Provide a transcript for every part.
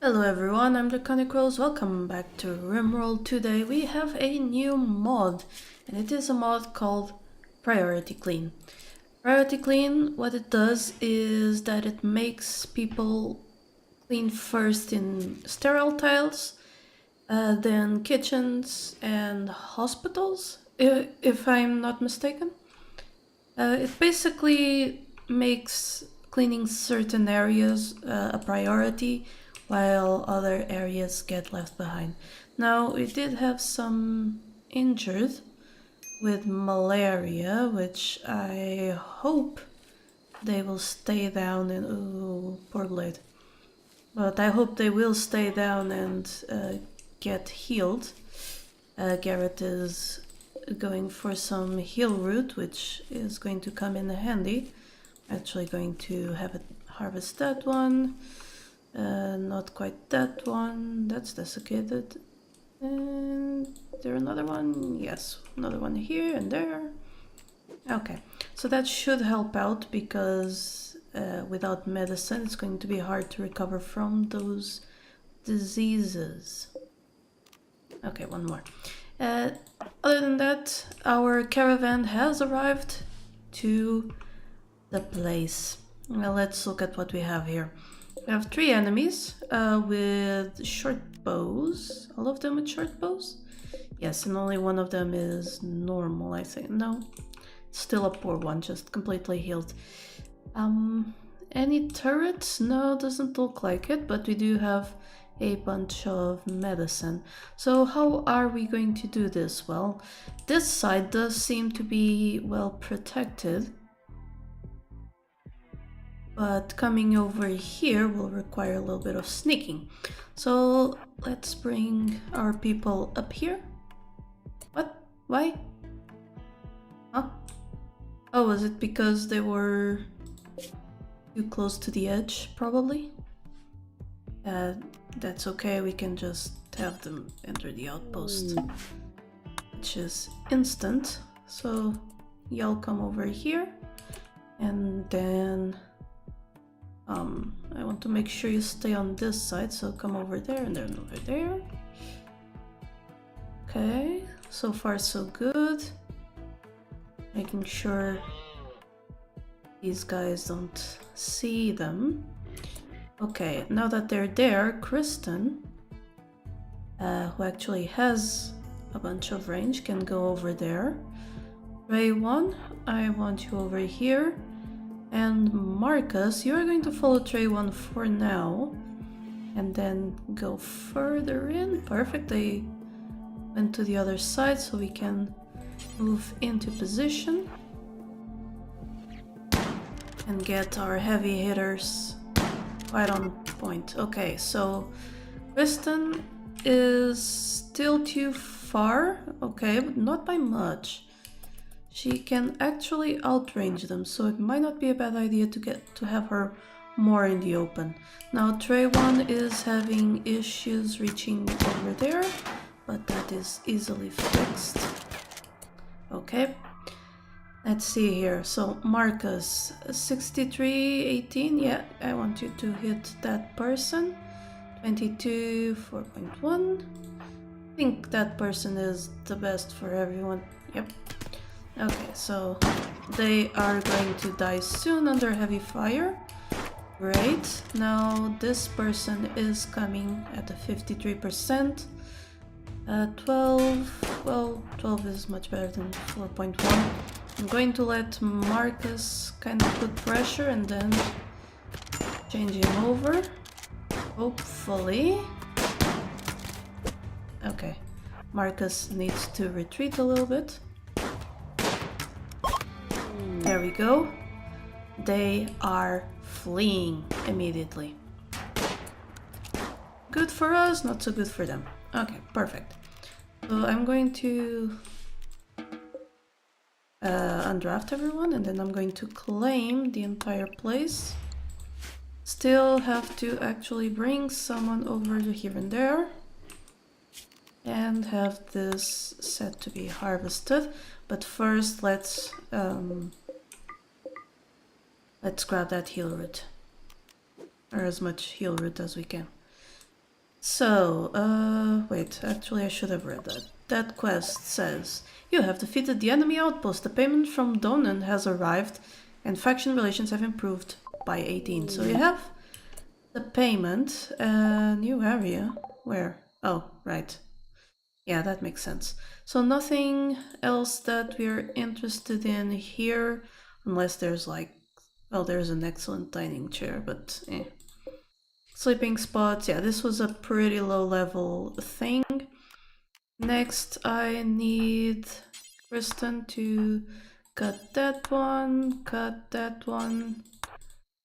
Hello everyone, I'm Draconicrose. Welcome back to Rimworld. Today we have a new mod, and it is a mod called Priority Clean. Priority Clean, what it does is that it makes people clean first in sterile tiles, then kitchens and hospitals, if I'm not mistaken. It basically makes cleaning certain areas a priority, while other areas get left behind. Now, we did have some injured with malaria, which I hope they will stay down and... ooh, poor blade. But I hope they will stay down and get healed. Garrett is going for some Healroot, which is going to come in handy. Actually going to have it harvest that one. Not quite that one. That's desiccated. And there another one? Yes, another one here and there. Okay, so that should help out because without medicine it's going to be hard to recover from those diseases. Okay, one more. Other than that, our caravan has arrived to the place. Well, let's look at what we have here. We have 3 enemies with short bows. All of them with short bows? Yes, and only one of them is normal, I think. No, still a poor one, just completely healed. Any turrets? No, doesn't look like it, but we do have a bunch of medicine. So how are we going to do this? Well, this side does seem to be well protected, but coming over here will require a little bit of sneaking. So let's bring our people up here. What? Why? Huh? Oh, was it because they were too close to the edge, probably? That's okay, we can just have them enter the outpost, which is instant. So y'all come over here, and then I want to make sure you stay on this side, so come over there and then over there. Okay, so far so good. Making sure these guys don't see them. Okay, now that they're there, Kristen, who actually has a bunch of range, can go over there. Ray 1, I want you over here. And Marcus, you are going to follow Tray 1 for now, and then go further in. Perfect, they went to the other side, so we can move into position and get our heavy hitters quite on point. Okay, so Kristen is still too far, okay, but not by much. She can actually outrange them, so it might not be a bad idea to have her more in the open. Now Tray 1 is having issues reaching over there, but that is easily fixed. Okay, let's see here. So Marcus, 6318, yeah, I want you to hit that person. 22, 4.1. I think that person is the best for everyone. Yep. Okay, so they are going to die soon under heavy fire. Great. Now this person is coming at a 53%. 12, well, 12 is much better than 4.1. I'm going to let Marcus kind of put pressure and then change him over. Hopefully. Okay, Marcus needs to retreat a little bit. There we go. They are fleeing immediately. Good for us, not so good for them. Okay, perfect. So I'm going to undraft everyone, and then I'm going to claim the entire place. Still have to actually bring someone over to here and there, and have this set to be harvested. But first, let's grab that Healroot, or as much Healroot as we can. So, wait, actually I should have read that. That quest says, you have defeated the enemy outpost, the payment from Donan has arrived, and faction relations have improved by 18. So you have the payment, new area, where? Oh, right. Yeah, that makes sense. So nothing else that we're interested in here, unless there's like, well, there's an excellent dining chair, but eh. Sleeping spots, yeah, this was a pretty low level thing. Next, I need Kristen to cut that one,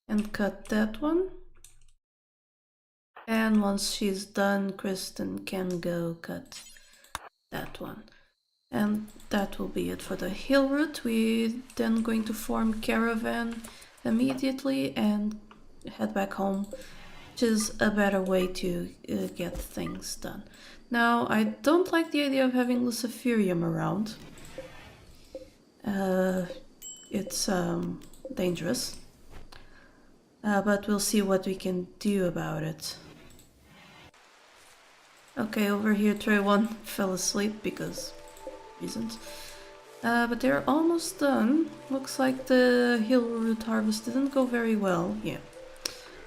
and cut that one. And once she's done, Kristen can go cut that one. And that will be it for the Healroot. We're then going to form caravan immediately and head back home, which is a better way to get things done. Now, I don't like the idea of having Luciferium around. It's dangerous. But we'll see what we can do about it. Okay, over here Trey 1 fell asleep because reasons. But they're almost done. Looks like the Healroot harvest didn't go very well. Yeah,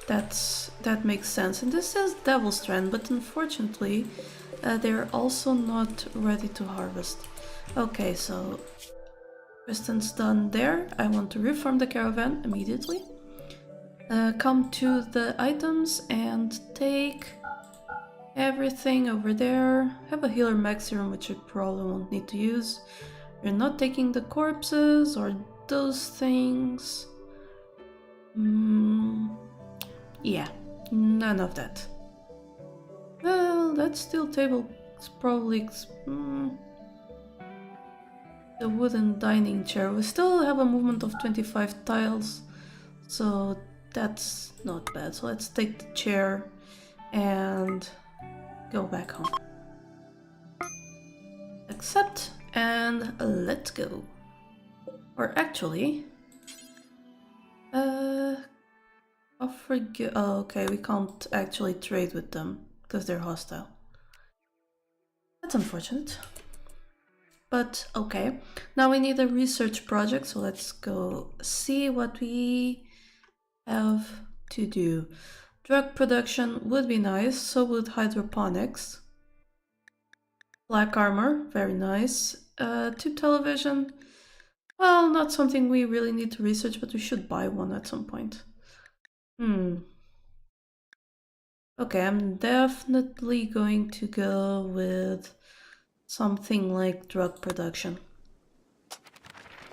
that makes sense. And this says Devil Strand, but unfortunately they're also not ready to harvest. Okay, so Kristen's done there. I want to reform the caravan immediately. Come to the items and take everything over there. Have a healer max serum, which I probably won't need to use. You're not taking the corpses or those things. Yeah, none of that. Well, that steel table is probably the wooden dining chair. We still have a movement of 25 tiles, so that's not bad. So let's take the chair and go back home. Accept and let's go. Or actually, oh, okay, we can't actually trade with them because they're hostile. That's unfortunate. But okay, now we need a research project, so let's go see what we have to do. Drug production would be nice, so would hydroponics. Black armor, very nice. Tube television, well, not something we really need to research, but we should buy one at some point. Okay, I'm definitely going to go with something like drug production.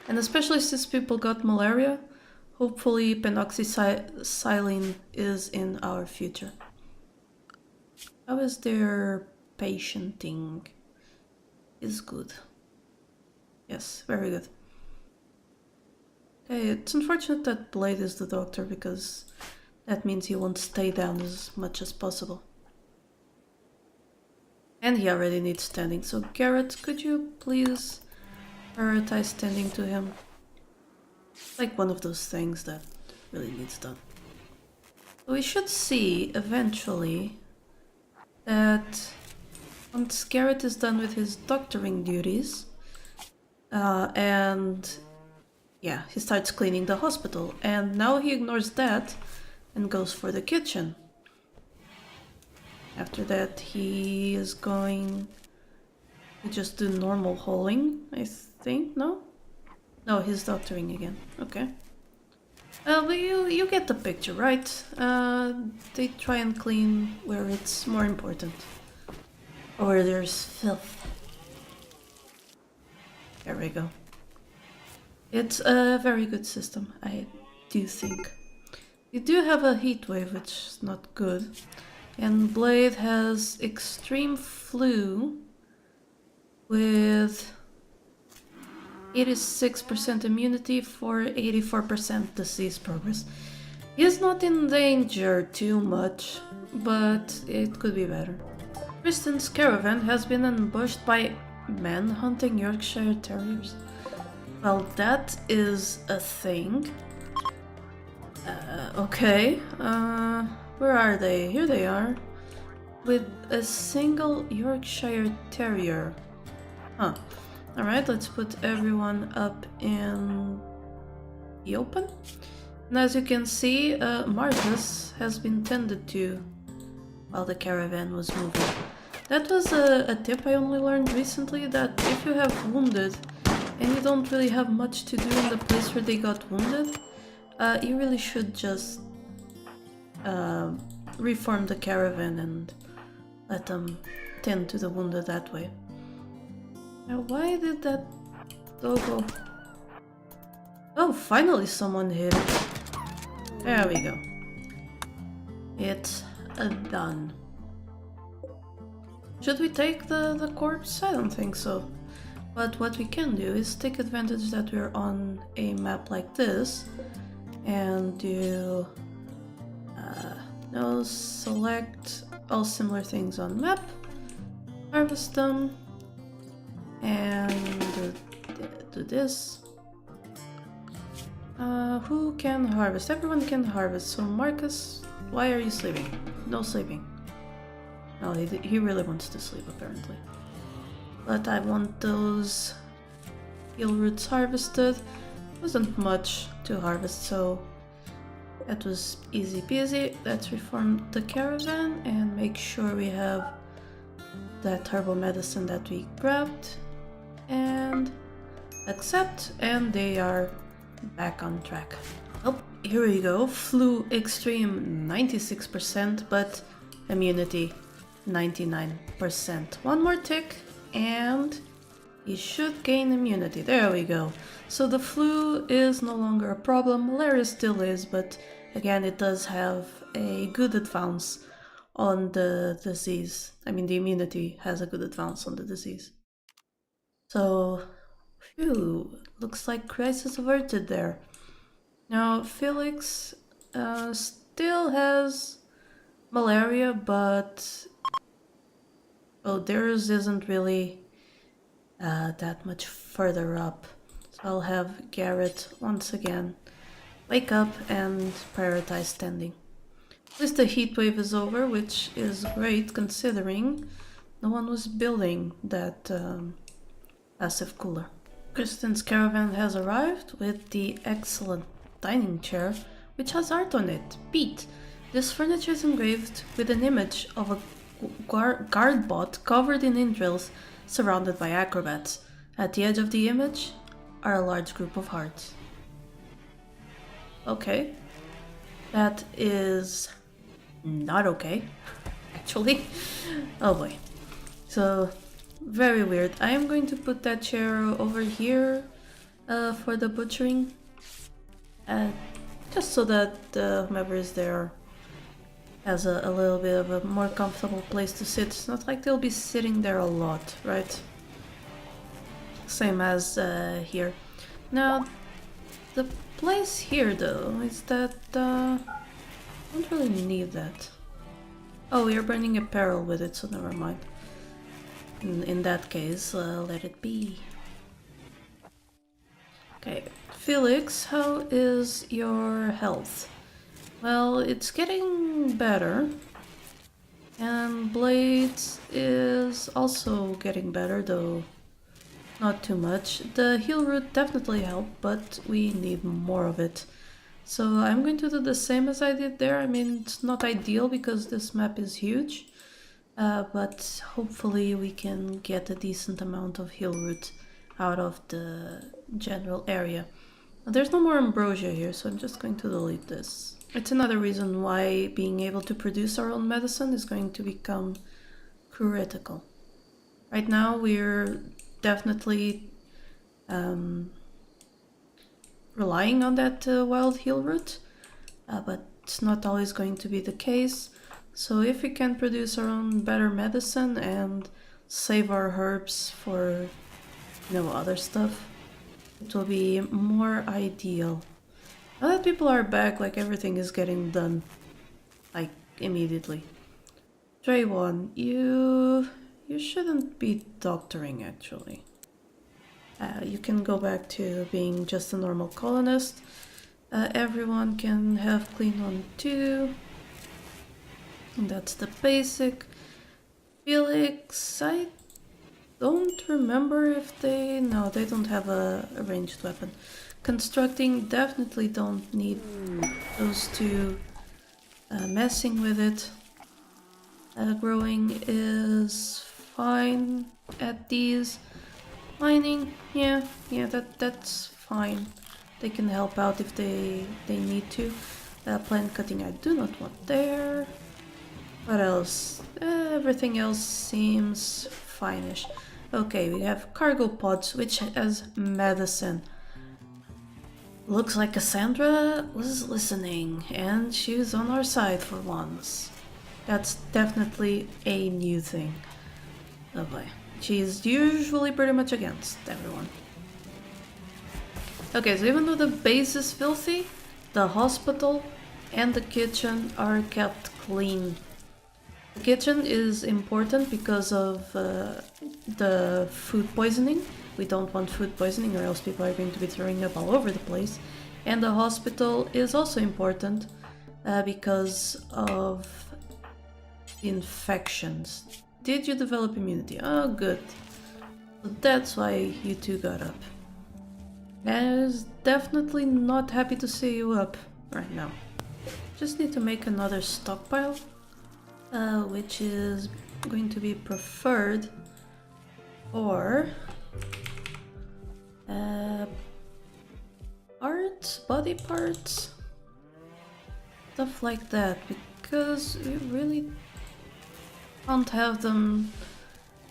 And especially since people got malaria, hopefully penoxysiline is in our future. How is their patienting? Is good. Yes, very good. Okay, it's unfortunate that Blade is the doctor because that means he won't stay down as much as possible. And he already needs standing, so Garrett, could you please prioritize standing to him? Like one of those things that really needs done. So we should see eventually that once Garrett is done with his doctoring duties, and yeah, he starts cleaning the hospital, and now he ignores that and goes for the kitchen. After that, he is going to just do normal hauling, I think, no? No, he's doctoring again, okay. But you get the picture, right? They try and clean where it's more important. Or where there's filth. There we go. It's a very good system, I do think. You do have a heat wave, which is not good. And Blade has extreme flu with 86% immunity for 84% disease progress. He's not in danger too much, but it could be better. Kristen's caravan has been ambushed by men hunting Yorkshire Terriers. Well, that is a thing. Okay. Where are they? Here they are. with a single Yorkshire Terrier. Huh. Alright, let's put everyone up in the open. And as you can see, Marcus has been tended to while the caravan was moving. That was a tip I only learned recently, that if you have wounded and you don't really have much to do in the place where they got wounded, you really should just reform the caravan and let them tend to the wounded that way. Now, why did that doggo... Oh, finally someone hit it. There we go. It's done. Should we take the corpse? I don't think so. But what we can do is take advantage that we're on a map like this and do select all similar things on map, harvest them, and do this. Who can harvest? Everyone can harvest. So Marcus, why are you sleeping? No sleeping. No, he really wants to sleep apparently. But I want those Healroots harvested. Wasn't much to harvest, so that was easy peasy. Let's reform the caravan and make sure we have that herbal medicine that we grabbed. And accept, and they are back on track. Oh, here we go. Flu extreme 96%, but immunity 99%. One more tick and you should gain immunity. There we go. So the flu is no longer a problem. Malaria still is, but again it does have a good advance on the disease. I mean, the immunity has a good advance on the disease. So, phew, looks like crisis averted there. Now, Felix still has malaria, but theirs isn't really that much further up. So I'll have Garrett once again wake up and prioritize standing. At least the heat wave is over, which is great considering no one was building that passive cooler. Kristen's caravan has arrived with the excellent dining chair, which has art on it. Pete. This furniture is engraved with an image of a guard bot covered in indrills surrounded by acrobats. At the edge of the image are a large group of hearts. Okay. That is not okay, actually. Oh boy. So, very weird. I am going to put that chair over here for the butchering. Just so that whomever is there has a little bit of a more comfortable place to sit. It's not like they'll be sitting there a lot, right? Same as here. Now, the place here though is that I don't really need that. Oh, we are burning apparel with it, so never mind. In that case, let it be. Okay, Felix, how is your health? Well, it's getting better. And Blades is also getting better, though not too much. The Healroot definitely helped, but we need more of it. So I'm going to do the same as I did there. I mean, it's not ideal because this map is huge. But hopefully we can get a decent amount of Healroot out of the general area. Now, there's no more ambrosia here, so I'm just going to delete this. It's another reason why being able to produce our own medicine is going to become critical. Right now we're definitely relying on that wild Healroot, but it's not always going to be the case. So if we can produce our own better medicine and save our herbs for, other stuff, it will be more ideal. Now that people are back, like everything is getting done, like immediately. Draywon, you shouldn't be doctoring actually. You can go back to being just a normal colonist. Everyone can have clean on 2. And that's the basic. Felix, I don't remember if they... No, they don't have a ranged weapon. Constructing, definitely don't need those two. Messing with it. Growing is fine at these. Mining, yeah, that's fine. They can help out if they need to. Plant cutting I do not want there. What else? Everything else seems fine-ish. Okay, we have cargo pods, which has medicine. Looks like Cassandra was listening, and she was on our side for once. That's definitely a new thing. Oh boy. She's usually pretty much against everyone. Okay, so even though the base is filthy, the hospital and the kitchen are kept clean. The kitchen is important because of the food poisoning. We don't want food poisoning or else people are going to be throwing up all over the place. And the hospital is also important because of infections. Did you develop immunity? Oh, good. So that's why you two got up. I was definitely not happy to see you up right now. Just need to make another stockpile, which is going to be preferred for parts, body parts, stuff like that, because we really can't have them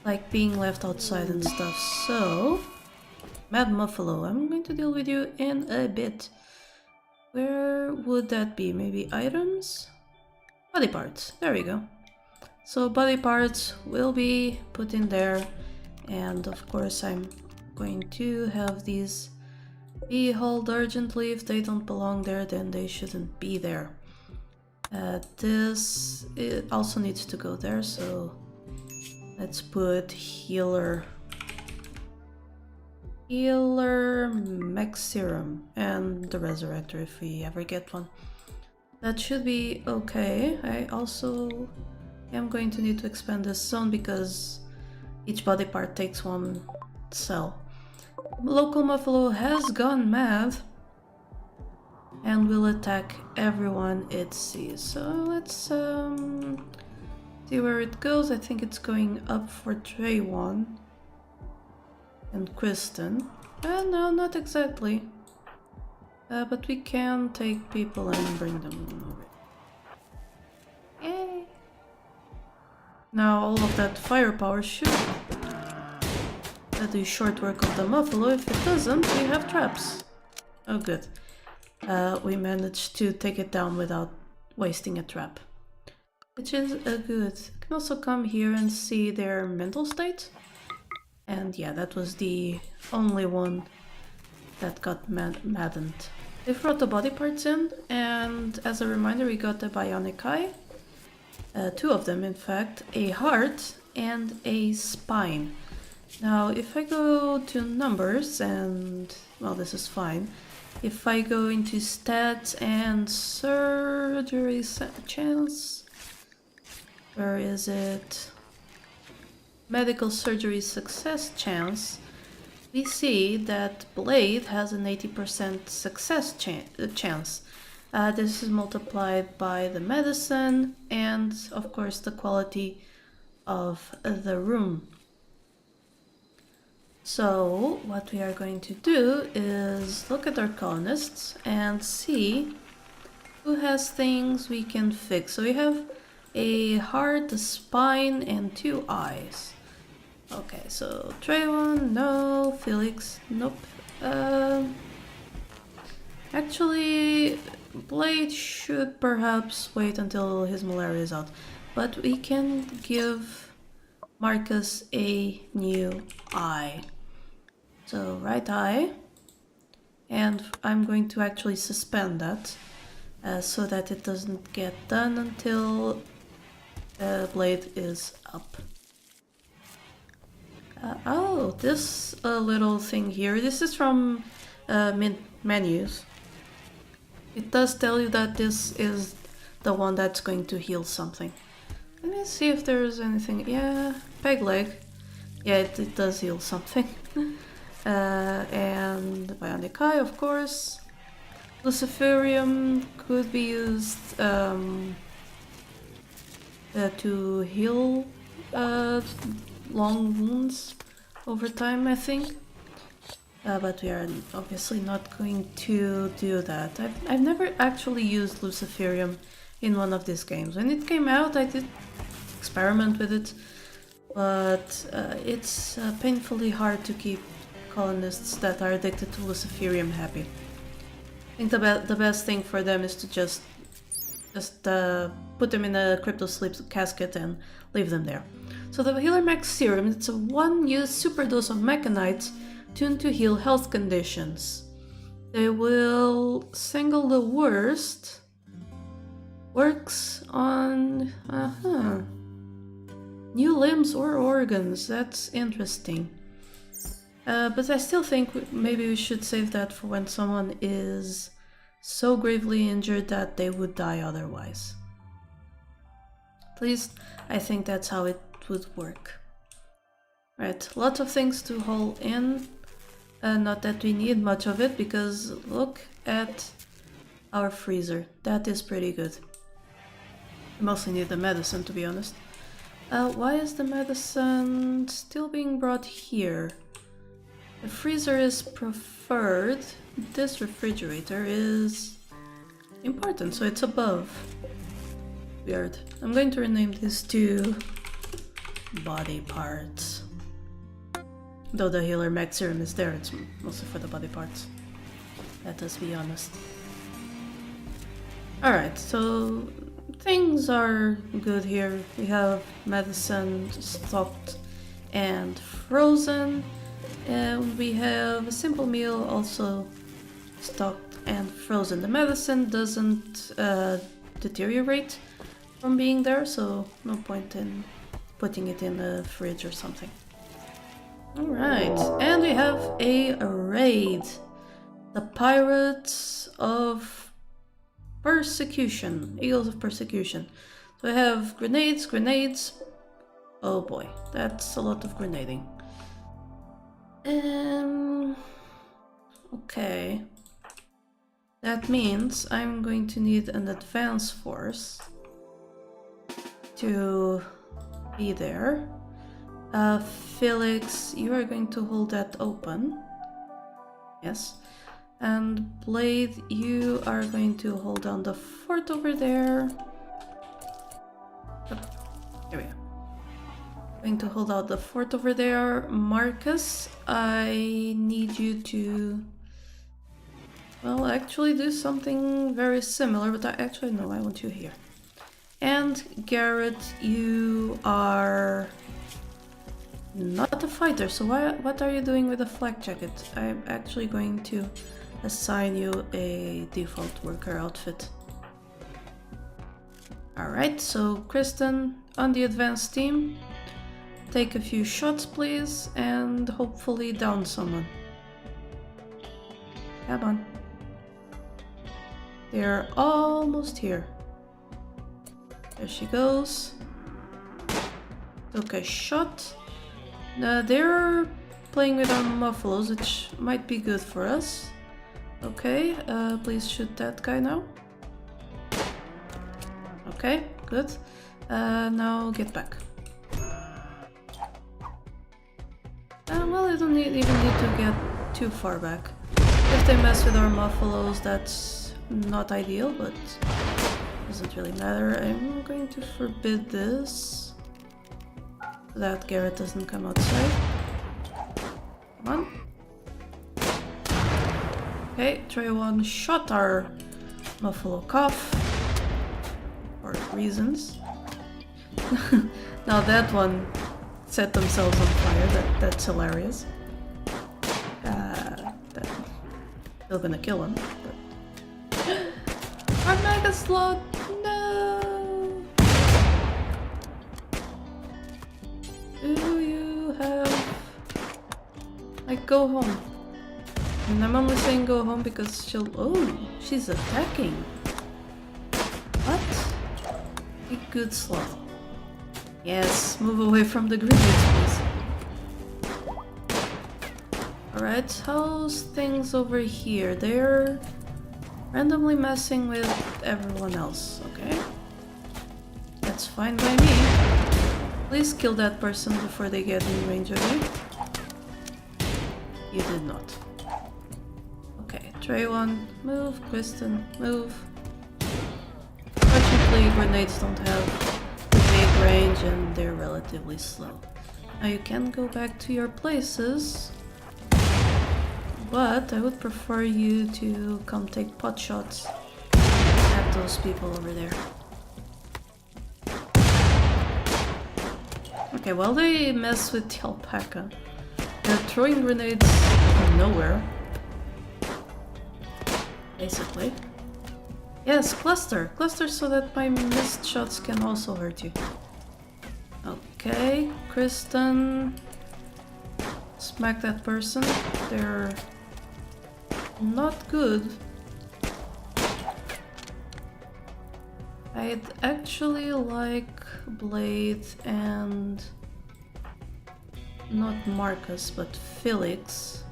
like being left outside and stuff. So, Mad Muffalo, I'm going to deal with you in a bit. Where would that be? Maybe items? Body parts, there we go. So body parts will be put in there, and of course I'm going to have these be hauled urgently. If they don't belong there, then they shouldn't be there. This it also needs to go there, so let's put healer mech serum and the resurrector if we ever get one. That should be okay. I also am going to need to expand this zone because each body part takes one cell. Local Muffalo has gone mad and will attack everyone it sees. So let's see where it goes. I think it's going up for Trayvon and Kristen. No, not exactly. But we can take people and bring them over. Yay! Now all of that firepower should do short work of the Muffalo. If it doesn't, we have traps. Oh good. We managed to take it down without wasting a trap. Which is good. You can also come here and see their mental state. And yeah, that was the only one that got maddened. They brought the body parts in, and as a reminder we got the bionic eye. Two of them in fact, a heart and a spine. Now if I go to numbers and, well, this is fine. If I go into stats and surgery chance, where is it? Medical surgery success chance, we see that Blade has an 80% success chance. This is multiplied by the medicine and, of course, the quality of the room. So, what we are going to do is look at our colonists and see who has things we can fix. So we have a heart, a spine, and 2 eyes. Okay, so Trayvon, no. Felix, nope. Actually, Blade should perhaps wait until his malaria is out. But we can give Marcus a new eye. So, right eye. And I'm going to actually suspend that so that it doesn't get done until Blade is up. Oh, this little thing here, this is from menus. It does tell you that this is the one that's going to heal something. Let me see if there's anything. Yeah, peg leg. Yeah, it does heal something. And bionic eye, of course. Luciferium could be used to heal long wounds over time, I think. But we are obviously not going to do that. I've never actually used Luciferium in one of these games. When it came out, I did experiment with it, but it's painfully hard to keep colonists that are addicted to Luciferium happy. I think the best thing for them is to just put them in a crypto sleep casket and leave them there. So the Healer Max Serum, it's a one-use superdose of mechanites tuned to heal health conditions. They will single the worst. Works on new limbs or organs. That's interesting. But I still think maybe we should save that for when someone is so gravely injured that they would die otherwise. At least I think that's how it would work. Right, lots of things to haul in. Not that we need much of it, because look at our freezer. That is pretty good. We mostly need the medicine, to be honest. Why is the medicine still being brought here? The freezer is preferred. This refrigerator is important, so it's above. Weird. I'm going to rename this to body parts. Though the Healer Max Serum is there, it's mostly for the body parts. Let us be honest. Alright, so things are good here. We have medicine stocked and frozen. And we have a simple meal also stocked and frozen. The medicine doesn't deteriorate from being there, so no point in putting it in the fridge or something. Alright, and we have a raid. The Pirates of Persecution. Eagles of Persecution. So we have grenades. Oh boy, that's a lot of grenading. Okay. That means I'm going to need an advance force to be there. Felix, you are going to hold that open. Yes. And Blade, you are going to hold down the fort over there. Oh, there we go. Going to hold out the fort over there. Marcus, I need you to, well, actually do something very similar, but I want you here. And Garrett, you are not a fighter, so what are you doing with a flak jacket? I'm actually going to assign you a default worker outfit. Alright, so Kristen on the advanced team. Take a few shots, please, and hopefully down someone. Come on. They're almost here. There she goes. Took a shot. They're playing with our muffaloes, which might be good for us. Okay, please shoot that guy now. Okay, good. Now get back. Well, you don't even need to get too far back. If they mess with our muffaloes, that's not ideal, but doesn't really matter. I'm going to forbid this so that Garrett doesn't come outside. Come on. Okay, Trey one shot our muffalo cough for reasons. Now that one set themselves on fire. That's hilarious. That's still gonna kill him. But... Our mega slot! No! Do you have... Like, go home. And I'm only saying go home because she'll... Oh, she's attacking. What? A good slot. Yes, move away from the grenades, please. Alright, how's things over here? They're randomly messing with everyone else, okay? That's fine by me. Please kill that person before they get in range of you. You did not. Okay, Trey 1, move. Kristen, move. Fortunately, grenades don't have big range and they're relatively slow. Now you can go back to your places, but I would prefer you to come take pot shots at those people over there. Okay, while they mess with the alpaca, they're throwing grenades from nowhere. Basically. Yes, cluster! Cluster so that my missed shots can also hurt you. Okay, Kristen. Smack that person. They're not good. I'd actually like Blade and not Marcus, but Felix.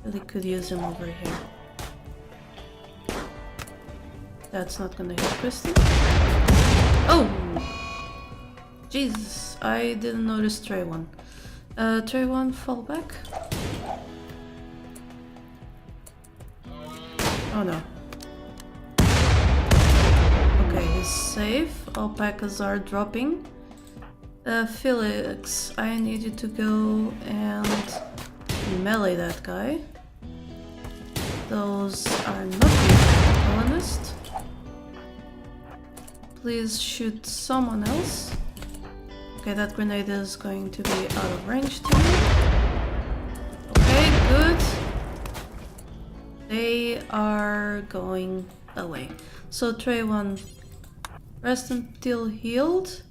Really could use him over here. That's not gonna hit Kristen. Oh! Jesus, I didn't notice Trey 1. Trey 1, fall back. Oh no. Okay, he's safe. Alpacas are dropping. Felix, I need you to go and melee that guy. Those are not the colonists. Please shoot someone else. Okay, that grenade is going to be out of range too. Okay, good. They are going away. So Trey 1, rest until healed.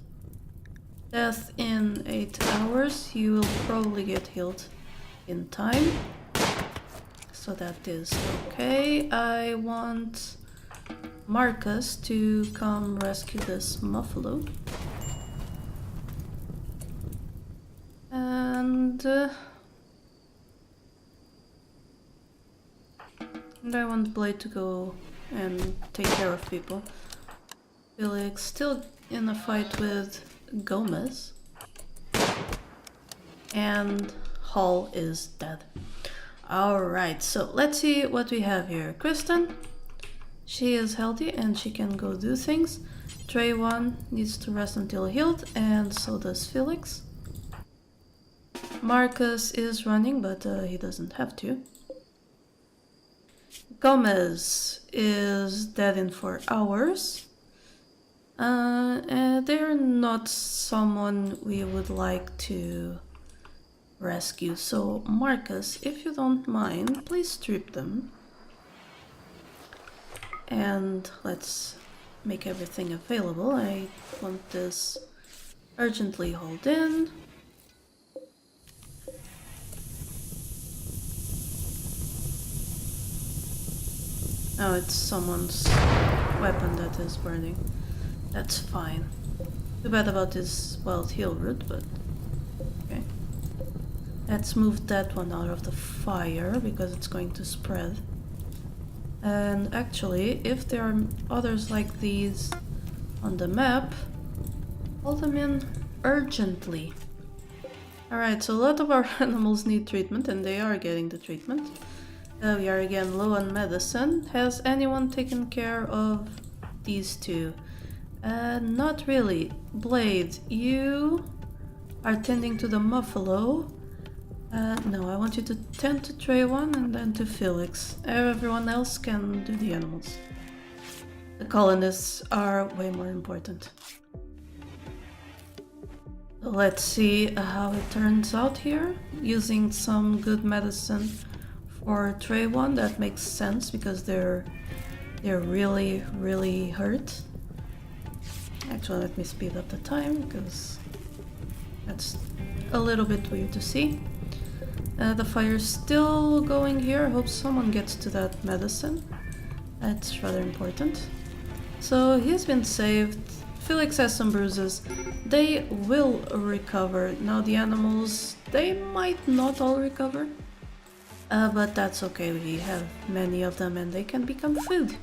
Death in 8 hours. You will probably get healed in time. So that is okay. I want Marcus to come rescue this muffalo. And I want Blade to go and take care of people. Felix still in a fight with Gomez. And Hall is dead. Alright, so let's see what we have here. Kristen, she is healthy and she can go do things. Trey 1 needs to rest until healed, and so does Felix. Marcus is running, but he doesn't have to. Gomez is dead in 4 hours. And they're not someone we would like to rescue. So Marcus, if you don't mind, please strip them. And let's make everything available. I want this urgently hauled in. Oh, it's someone's weapon that is burning. That's fine. Too bad about this wild Healroot, but okay. Let's move that one out of the fire because it's going to spread. And actually, if there are others like these on the map, pull them in urgently. Alright, so a lot of our animals need treatment, and they are getting the treatment. We are again low on medicine. Has anyone taken care of these two? Not really. Blade, you are tending to the muffalo. No, I want you to tend to Trey 1 and then to Felix. Everyone else can do the animals. The colonists are way more important. Let's see how it turns out here. Using some good medicine for Trey 1, that makes sense because they're really, really hurt. Actually, let me speed up the time because that's a little bit weird to see. The fire's still going here. I hope someone gets to that medicine. That's rather important. So he's been saved. Felix has some bruises. They will recover. Now the animals, they might not all recover. But that's okay, we have many of them and they can become food.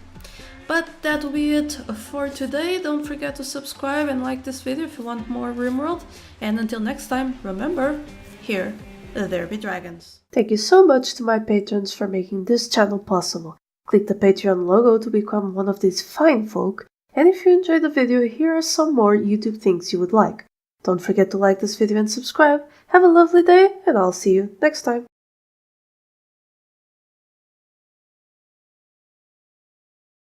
But that will be it for today. Don't forget to subscribe and like this video if you want more Rimworld. And until next time, remember, here there be dragons. Thank you so much to my patrons for making this channel possible. Click the Patreon logo to become one of these fine folk. And if you enjoyed the video, here are some more YouTube things you would like. Don't forget to like this video and subscribe. Have a lovely day, and I'll see you next time.